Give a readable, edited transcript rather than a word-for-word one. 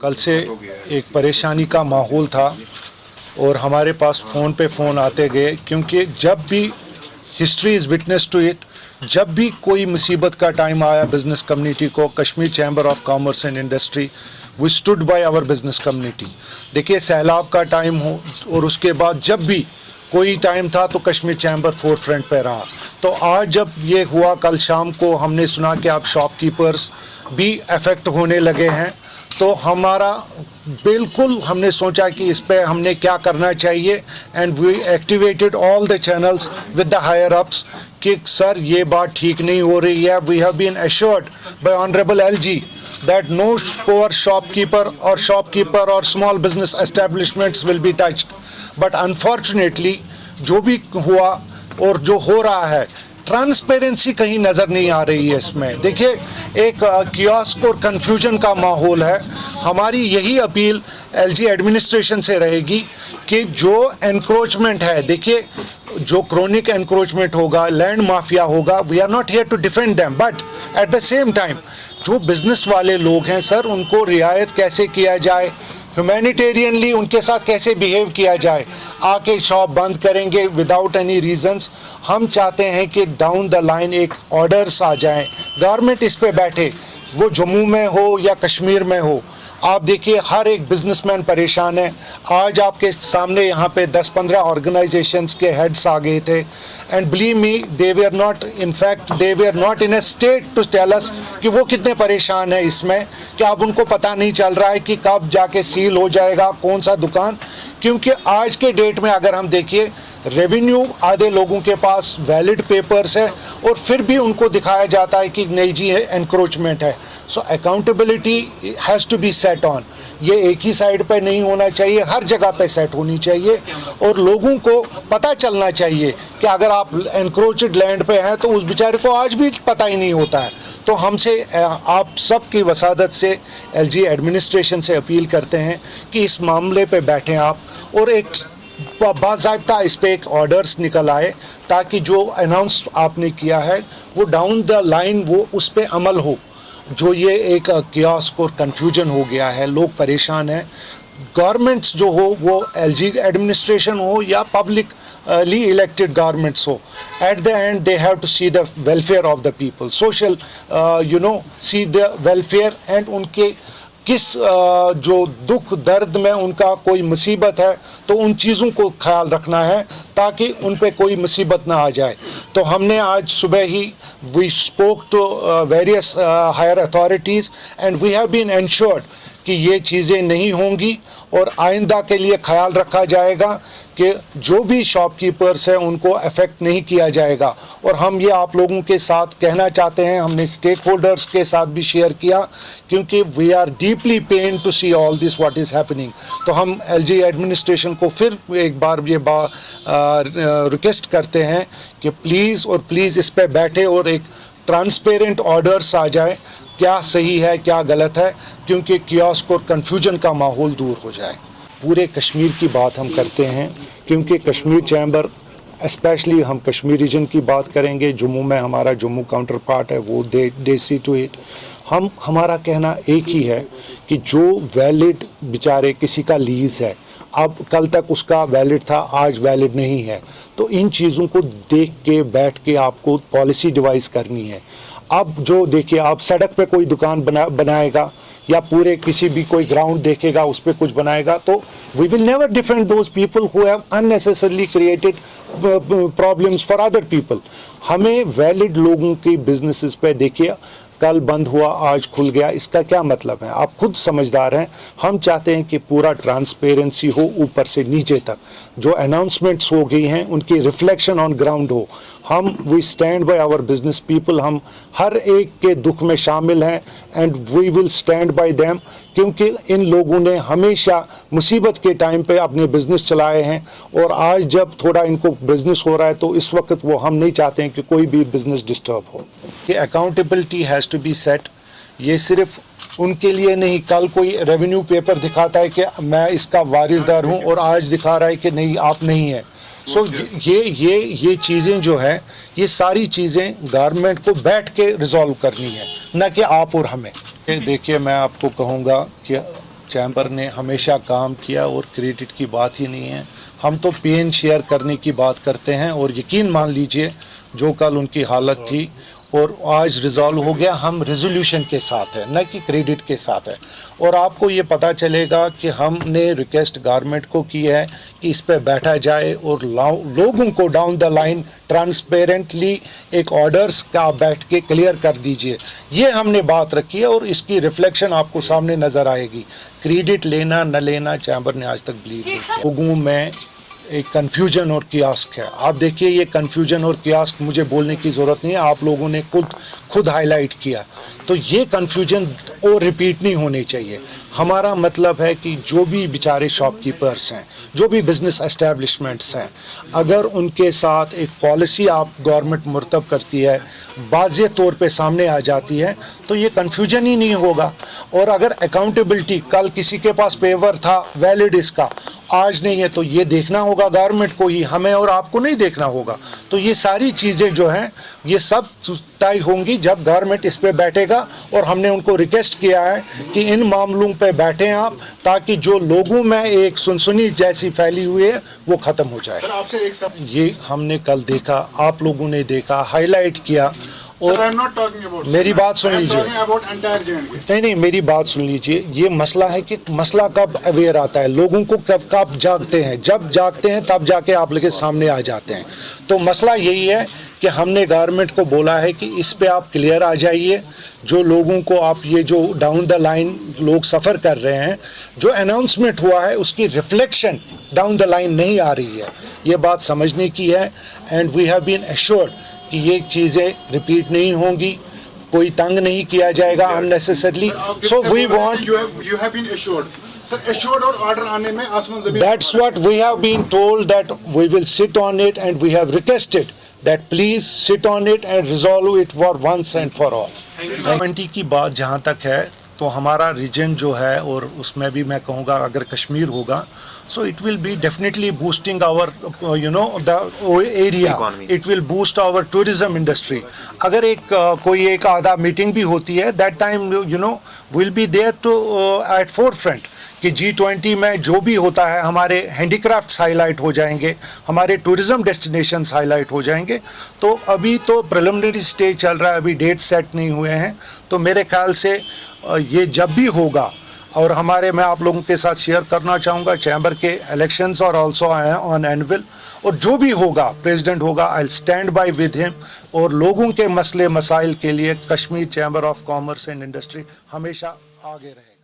कल से एक परेशानी का माहौल था और हमारे पास फ़ोन पे फ़ोन आते गए, क्योंकि जब भी history is witness to it, जब भी कोई मुसीबत का टाइम आया बिज़नेस कम्युनिटी को, Kashmir chamber of commerce and industry we stood by our business community. देखिए, सैलाब का टाइम हो और उसके बाद जब भी कोई टाइम था तो कश्मीर चैम्बर फोर फ्रंट पे रहा। तो आज जब ये हुआ, कल शाम को हमने सुना कि अब शॉपकीपर्स भी अफेक्ट होने लगे हैं, तो हमारा बिल्कुल हमने सोचा कि इस पे हमने क्या करना चाहिए and we activated all the channels with the higher ups कि सर ये बात ठीक नहीं हो रही है। We have been assured by honourable LG that no poor shopkeeper or small business establishments will be touched, but unfortunately जो भी हुआ और जो हो रहा है, ट्रांसपेरेंसी कहीं नज़र नहीं आ रही है इसमें। देखिए, एक कियोस्क और कन्फ्यूजन का माहौल है। हमारी यही अपील एलजी एडमिनिस्ट्रेशन से रहेगी कि जो एनक्रोचमेंट है, देखिए जो क्रोनिक एनक्रोचमेंट होगा, लैंड माफिया होगा, we are not here to defend them, but at the same time जो बिजनेस वाले लोग हैं सर, उनको रियायत कैसे किया जाए, ह्यूमैनिटेरियनली उनके साथ कैसे बिहेव किया जाए। आके शॉप बंद करेंगे विदाउट एनी रीजंस। हम चाहते हैं कि डाउन द लाइन एक ऑर्डर्स आ जाएं, गवर्नमेंट इस पे बैठे, वो जम्मू में हो या कश्मीर में हो। आप देखिए, हर एक बिजनेसमैन परेशान है। आज आपके सामने यहाँ पे 10-15 ऑर्गेनाइजेशंस के हेड्स आ गए थे and believe me, they were not, in fact they were not in a state to tell us कि वो कितने परेशान है इसमें, कि अब उनको पता नहीं चल रहा है कि कब जाके सील हो जाएगा कौन सा दुकान। क्योंकि आज के डेट में अगर हम देखिए, रेवेन्यू आधे लोगों के पास वैलिड पेपर्स है और फिर भी उनको दिखाया जाता है कि नहीं जी एनक्रोचमेंट है। So accountability has to be set on. ये एक ही साइड पे नहीं होना चाहिए, हर जगह पे सेट होनी चाहिए और लोगों को पता चलना चाहिए कि अगर आप एनक्रोचड लैंड पे हैं तो उस बेचारे को आज भी पता ही नहीं होता है। तो हमसे, आप सब की वसादत से एलजी एडमिनिस्ट्रेशन से अपील करते हैं कि इस मामले पे बैठें आप और एक बाज़ाब्ता इस पे एक ऑर्डर्स निकल आए, ताकि जो अनाउंस आपने किया है वो डाउन द लाइन वो उस पे अमल हो। जो ये एक कियोस्क और कन्फ्यूजन हो गया है, लोग परेशान हैं। गवर्नमेंट्स जो हो, वो एलजी एडमिनिस्ट्रेशन हो या पब्लिकली इलेक्टेड गवर्नमेंट्स हो, at the end they have to see the welfare of the people, social see the welfare and उनके किस जो दुख दर्द में उनका कोई मुसीबत है तो उन चीज़ों को ख्याल रखना है ताकि उन पे कोई मुसीबत ना आ जाए। तो हमने आज सुबह ही we spoke to various higher authorities and we have been ensured कि ये चीज़ें नहीं होंगी और आइंदा के लिए ख्याल रखा जाएगा कि जो भी शॉपकीपर्स हैं उनको अफेक्ट नहीं किया जाएगा। और हम ये आप लोगों के साथ कहना चाहते हैं, हमने स्टेक होल्डर्स के साथ भी शेयर किया, क्योंकि we are deeply pain to see all this what is happening. तो हम एलजी एडमिनिस्ट्रेशन को फिर एक बार ये रिक्वेस्ट करते हैं कि प्लीज़ और प्लीज़ इस पर बैठे और एक ट्रांसपेरेंट ऑर्डर्स आ जाए, क्या सही है क्या गलत है, क्योंकि कियोस्क और कन्फ्यूजन का माहौल दूर हो जाए। पूरे कश्मीर की बात हम करते हैं, क्योंकि कश्मीर चैम्बर, स्पेशली हम कश्मीर रीजन की बात करेंगे, जम्मू में हमारा जम्मू काउंटर पार्ट है, वो दे सी टू इट। हमारा कहना एक ही है कि जो वैलिड बेचारे किसी का लीज़ है, अब कल तक उसका वैलिड था, आज वैलिड नहीं है, तो इन चीज़ों को देख के बैठ के आपको पॉलिसी डिवाइस करनी है। अब जो देखिए, आप सड़क पे कोई दुकान बनाएगा या पूरे किसी भी कोई ग्राउंड देखेगा उस पर कुछ बनाएगा, तो we will never defend those people who have unnecessarily created problems for other people. हमें वैलिड लोगों की बिजनेसेस पे, देखिए कल बंद हुआ आज खुल गया, इसका क्या मतलब है, आप खुद समझदार हैं। हम चाहते हैं कि पूरा ट्रांसपेरेंसी हो ऊपर से नीचे तक, जो अनाउंसमेंट्स हो गई हैं उनकी रिफ्लेक्शन ऑन ग्राउंड हो। हम we stand by our business people, हम हर एक के दुख में शामिल हैं and we will stand by them, क्योंकि इन लोगों ने हमेशा मुसीबत के टाइम पे अपने बिजनेस चलाए हैं और आज जब थोड़ा इनको बिजनेस हो रहा है तो इस वक्त वो हम नहीं चाहते हैं कि कोई भी बिजनेस डिस्टर्ब हो। कि accountability has to be set. ये सिर्फ उनके लिए नहीं, कल कोई रेवेन्यू पेपर दिखाता है कि मैं इसका वारिसदार हूँ और आज दिखा रहा है कि नहीं आप नहीं है। सो ये चीज़ें जो है, ये सारी चीज़ें गवर्नमेंट को बैठ के रिजॉल्व करनी है, न कि आप और हमें। देखिए, मैं आपको कहूँगा कि चैम्बर ने हमेशा काम किया और क्रेडिट की बात ही नहीं है। हम तो पेन शेयर करने की बात करते हैं और यकीन मान लीजिए जो कल उनकी हालत थी और आज रिजॉल्व हो गया, हम रेजोल्यूशन के साथ है, न कि क्रेडिट के साथ है। और आपको ये पता चलेगा कि हमने रिक्वेस्ट गवर्नमेंट को की है कि इस पे बैठा जाए और लोगों को डाउन द लाइन ट्रांसपेरेंटली एक ऑर्डर्स का बैठ के क्लियर कर दीजिए। ये हमने बात रखी है और इसकी रिफ्लेक्शन आपको सामने नज़र आएगी। क्रेडिट लेना न लेना चैम्बर ने आज तक बिलीव नहीं किया। लोगों में एक कन्फ्यूजन और कियास्क है। आप देखिए ये कन्फ्यूजन और कियास्क मुझे बोलने की ज़रूरत नहीं है, आप लोगों ने खुद हाईलाइट किया। तो ये कन्फ्यूजन और रिपीट नहीं होनी चाहिए। हमारा मतलब है कि जो भी बेचारे शॉपकीपर्स हैं, जो भी बिज़नेस एस्टेब्लिशमेंट्स हैं, अगर उनके साथ एक पॉलिसी आप गवर्नमेंट मुर्तब करती है, वाज़ेह तौर पे सामने आ जाती है, तो ये कन्फ्यूजन ही नहीं होगा। और अगर अकाउंटेबिलिटी, कल किसी के पास पेपर था वैलिड इसका, आज नहीं है, तो ये देखना होगा गवर्नमेंट को ही, हमें और आपको नहीं देखना होगा। तो ये सारी चीज़ें जो हैं ये सब तय होंगी जब गवर्नमेंट इस पे बैठेगा। और हमने उनको रिक्वेस्ट किया है कि इन मामलों पे बैठें आप, ताकि जो लोगों में एक सुनसुनी जैसी फैली हुई है वो ख़त्म हो जाए। सर आपसे एक सब ये हमने कल देखा, आप लोगों ने देखा, हाईलाइट किया। और मेरी बात सुन लीजिए, नहीं मेरी बात सुन लीजिए। ये मसला है कि मसला कब अवेयर आता है, लोगों को कब जागते हैं, जब जागते हैं तब जाके आप लोग के सामने आ जाते हैं। तो मसला यही है कि हमने गवर्नमेंट को बोला है कि इस पे आप क्लियर आ जाइए। जो लोगों को आप ये जो डाउन द लाइन लोग सफ़र कर रहे हैं, जो अनाउंसमेंट हुआ है उसकी रिफ्लेक्शन डाउन द लाइन नहीं आ रही है, ये बात समझने की है। And we have been assured कि ये चीज़ें रिपीट नहीं होंगी, कोई तंग नहीं किया जाएगा unnecessarily. So we want, you have been assured sir, assured और ऑर्डर आने में आसमान ज़मीन। That's what we have been told that we will sit on it and we have requested that please sit on it and resolve it for once and for all. 70 की बात जहाँ तक है, तो हमारा रीजन जो है, और उसमें भी मैं कहूँगा अगर कश्मीर होगा, so it will be definitely boosting our the area, it will boost our tourism industry. अगर कोई एक आधा मीटिंग भी होती है, that time will be there to at forefront कि G20 में जो भी होता है हमारे हैंडीक्राफ्ट्स हाईलाइट हो जाएंगे, हमारे टूरिज़म डेस्टिनेशंस हाईलाइट हो जाएंगे। तो अभी तो प्रिलिमिनरी स्टेज चल रहा है, अभी डेट सेट नहीं हुए हैं। तो मेरे ख्याल से ये जब भी होगा, और मैं आप लोगों के साथ शेयर करना चाहूँगा चैम्बर के इलेक्शंस और ऑल्सो ऑन एनुअल, और जो भी होगा प्रेसिडेंट होगा, I stand by with him. और लोगों के मसले मसाइल के लिए Kashmir chamber of commerce and industry हमेशा आगे रहे।